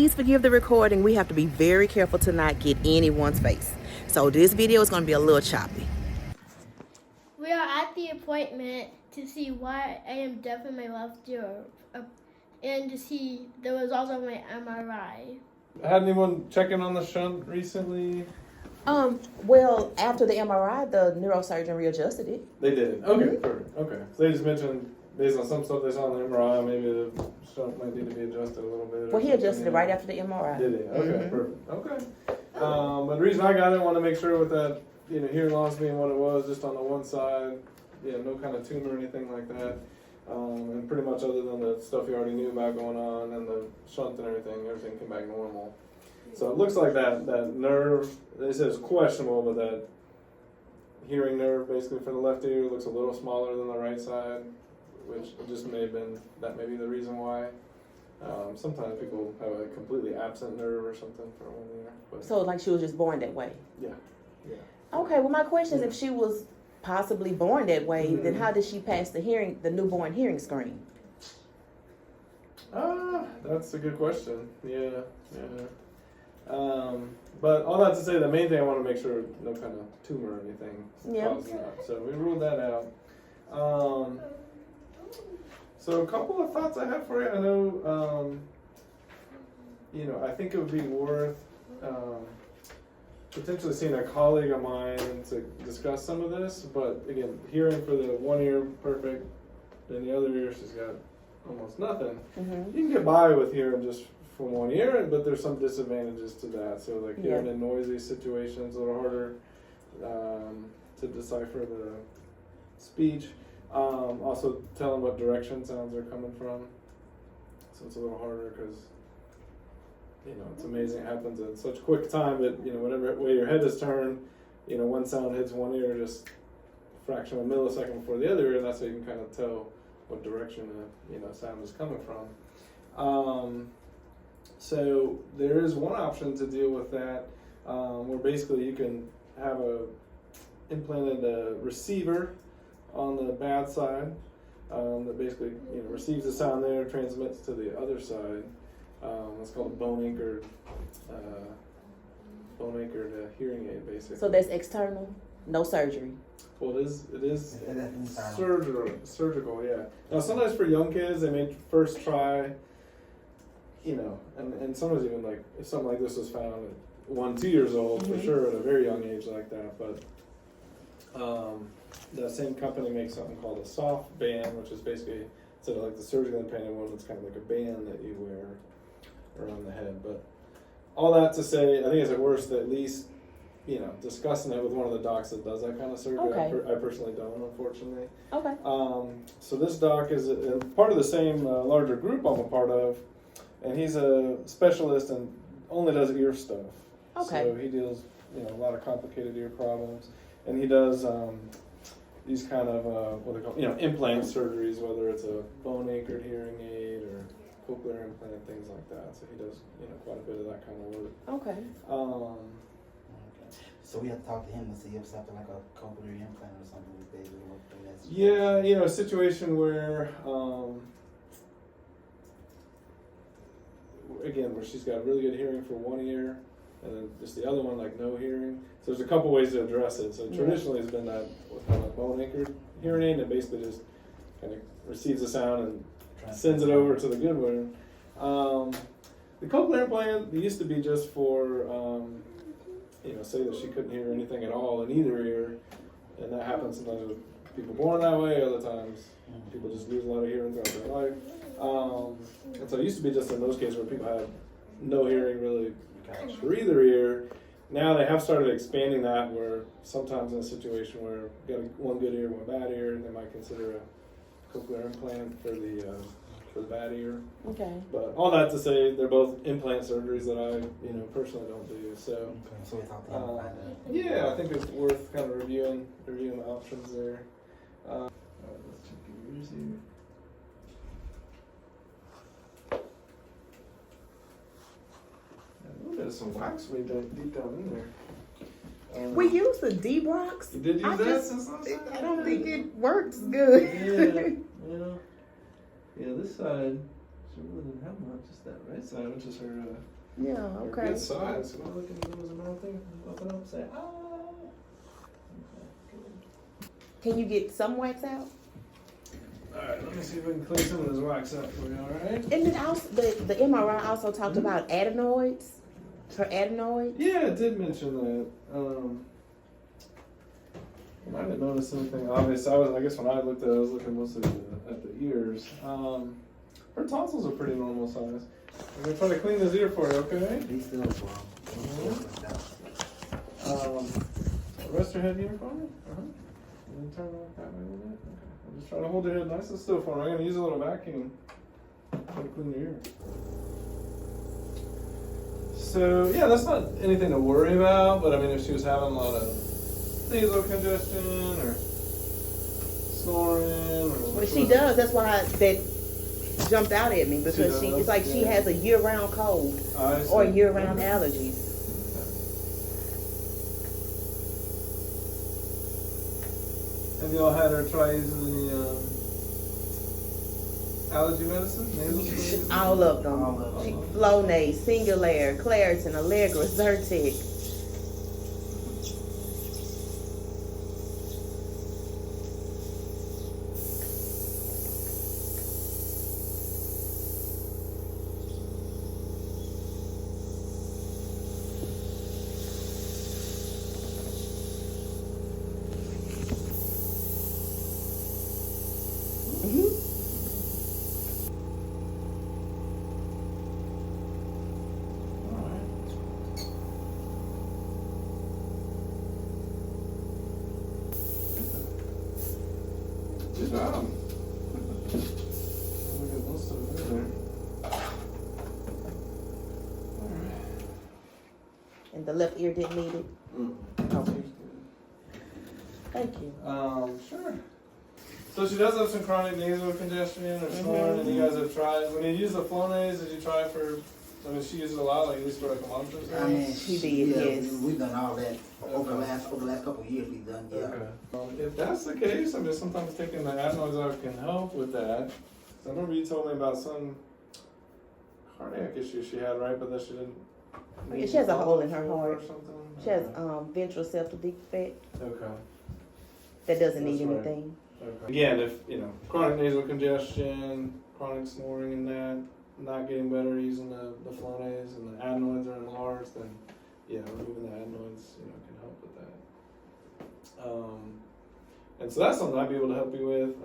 please forgive the recording. We have to be very careful to not get anyone's face. So this video is going to be a little choppy. We are at the appointment to see why I am deaf in my left ear and to see the results of my MRI. Had anyone checking on the shunt recently? Well, after the MRI, the neurosurgeon readjusted it. They did. Okay, perfect. Okay. So they just mentioned, based on some stuff they saw on the MRI, maybe the shunt might need to be adjusted a little bit. Well, he adjusted it right after the MRI. Did he? Okay, perfect. Okay. But the reason I got it, I want to make sure with that, hearing loss being what it was, just on the one side, no kind of tumor or anything like that. And pretty much other than the stuff you already knew about going on and the shunt and everything came back normal. So it looks like that nerve, they said it's questionable, but that hearing nerve basically for the left ear looks a little smaller than the right side, which just may have been, that may be the reason why. Sometimes people have a completely absent nerve or something for one ear. But So like she was just born that way? yeah. Okay, well my question is if she was possibly born that way, then how did she pass the newborn hearing screen? That's a good question. Yeah. But all that to say, the main thing I want to make sure no kind of tumor or anything causing that. So we ruled that out. So a couple of thoughts I have for you. I know, I think it would be worth potentially seeing a colleague of mine to discuss some of this. But again, hearing for the one ear perfect, then the other ear she's got almost nothing. You can get by with hearing just from one ear, but there's some disadvantages to that. So like hearing in noisy situations, a little harder to decipher the speech. Also telling what direction sounds are coming from. So it's a little harder because, it's amazing it happens in such quick time that, whatever way your head is turned, one sound hits one ear just a fraction of a millisecond before the other ear, and that's how you can kind of tell what direction the sound is coming from. So there is one option to deal with that, where basically you can have implanted a receiver on the bad side that basically receives the sound there, transmits to the other side. It's called a bone anchored hearing aid, basically. So that's external, no surgery. Well, it is surgical, yeah. Now sometimes for young kids they may first try, and sometimes even like if something like this was found at 1-2 years old, for sure at a very young age like that. But the same company makes something called a soft band, which is basically instead of like the surgically implanted one, it's kind of like a band that you wear around the head. But all that to say, I think it's at worst at least discussing it with one of the docs that does that kind of surgery. Okay. I personally don't, unfortunately. Okay. So this doc is part of the same larger group I'm a part of, and he's a specialist and only does ear stuff. Okay. So he deals, a lot of complicated ear problems, and he does these kind of what they call, implant surgeries, whether it's a bone anchored hearing aid or cochlear implant, things like that. So he does, quite a bit of that kind of work. Okay. So we have to talk to him to see if something like a cochlear implant or something is able to look through that. Yeah, a situation where, again, where she's got really good hearing for one ear, and then just the other one like no hearing. So there's a couple ways to address it. So traditionally it's been that what's called a bone anchored hearing aid, and basically just kind of receives the sound and sends it over to the good one. The cochlear implant used to be just for say that she couldn't hear anything at all in either ear, and that happens sometimes with people born that way. Other times people just lose a lot of hearing throughout their life. And so it used to be just in those cases where people had no hearing really for either ear. Now they have started expanding that, where sometimes in a situation where you got one good ear, one bad ear, they might consider a cochlear implant for the bad ear. Okay. But all that to say, they're both implant surgeries that I, personally don't do. So, So we talk to him about that. yeah, I think it's worth kind of reviewing the options there. All right, let's check your ears here. There's some wax way deep down in there. We used the D-Brox. You did use that since last time? I don't think it works good. Yeah, this side, she really didn't have much. Just that right side, which is her Yeah, They're okay. good size. So I'm looking at those mouth thing. Open up, say, ah. Can you get some wax out? Alright, let me see if I can clean some of this wax up for you, alright? And then also, the MRI also talked Mhm. about adenoids. Her adenoids. Yeah, it did mention that. I didn't notice anything obvious. I guess when I looked at it, I was looking mostly at the ears. Her tonsils are pretty normal size. I'm gonna try to clean this ear for you, okay? Be still for him. Rest your head here for me. And then turn it that way a little bit. Okay. I'm just trying to hold your head nice and still for me. I'm gonna use a little vacuum to clean your ear. So yeah, that's not anything to worry about. But I mean, if she was having a lot of nasal congestion or snoring or Well, she does. That's why that jumped out at me, because She it's like does, she yeah. has a year-round cold I see. or year-round allergies. Have y'all had her try using any allergy medicine? Nasal sprays? All of them. All of them. Flonase, Singulair, Claritin, Allegra, Zyrtec. Good job. Look at most of it there. Alright. And the left ear didn't need it. Okay. Thank you. Sure. So she does have some chronic nasal congestion or snoring, and you guys have tried. When you use the Flonase, did you try for? I mean, she uses a lot, like at least for like a month or so. I mean, She did, yeah, yes. we've done all that over the last couple of years. We've done, yeah. Okay. If that's the case, I mean, sometimes taking the adenoids out can help with that. 'Cause I remember you told me about some cardiac issue she had, right? But that she didn't. Yeah, she has a hole in her or heart. something. She has Okay. ventral septal defect Okay. that doesn't need That's right. anything. Okay. Again, if chronic nasal congestion, chronic snoring, and that not getting better using the Flonase, and the adenoids are enlarged, then yeah, removing the adenoids can help with that. And so that's something I'd be able to help you with.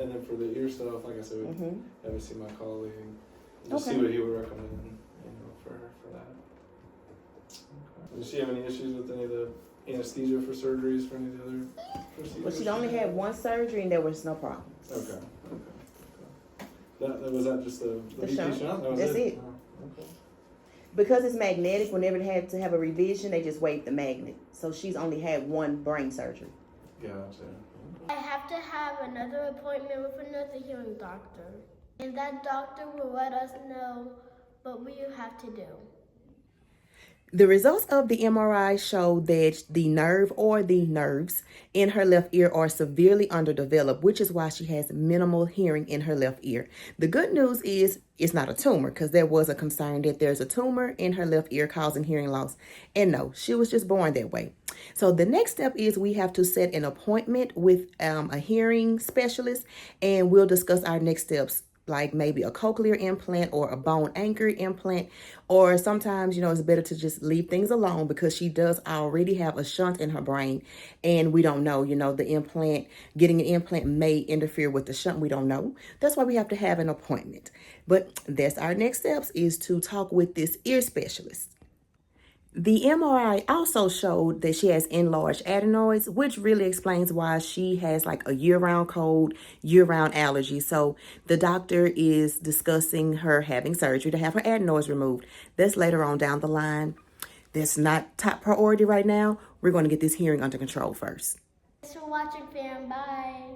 And then for the ear stuff, like I said, we'd Mm-hmm. have to see my colleague, just Okay. see what he would recommend, for that. Okay. Does she have any issues with any of the anesthesia for surgeries for any of the other procedures? Well, she only had one surgery and there was no problem. Okay. That was that just the The shunt. That was That's it. Oh, okay. Because it's magnetic, whenever they had to have a revision, they just waved the magnet. So she's only had one brain surgery. Gotcha. I have to have another appointment with another hearing doctor. And that doctor will let us know what we have to do. The results of the MRI show that the nerve or the nerves in her left ear are severely underdeveloped, which is why she has minimal hearing in her left ear. The good news is it's not a tumor, because there was a concern that there's a tumor in her left ear causing hearing loss. And no, she was just born that way. So the next step is we have to set an appointment with a hearing specialist, and we'll discuss our next steps, like maybe a cochlear implant or a bone anchor implant, or sometimes, it's better to just leave things alone, because she does already have a shunt in her brain, and we don't know, getting an implant may interfere with the shunt. We don't know. That's why we have to have an appointment. But that's our next steps, is to talk with this ear specialist. The MRI also showed that she has enlarged adenoids, which really explains why she has like a year-round cold, year-round allergy. So the doctor is discussing her having surgery to have her adenoids removed. That's later on down the line. That's not top priority right now. We're going to get this hearing under control first. Thanks for watching, fam. Bye.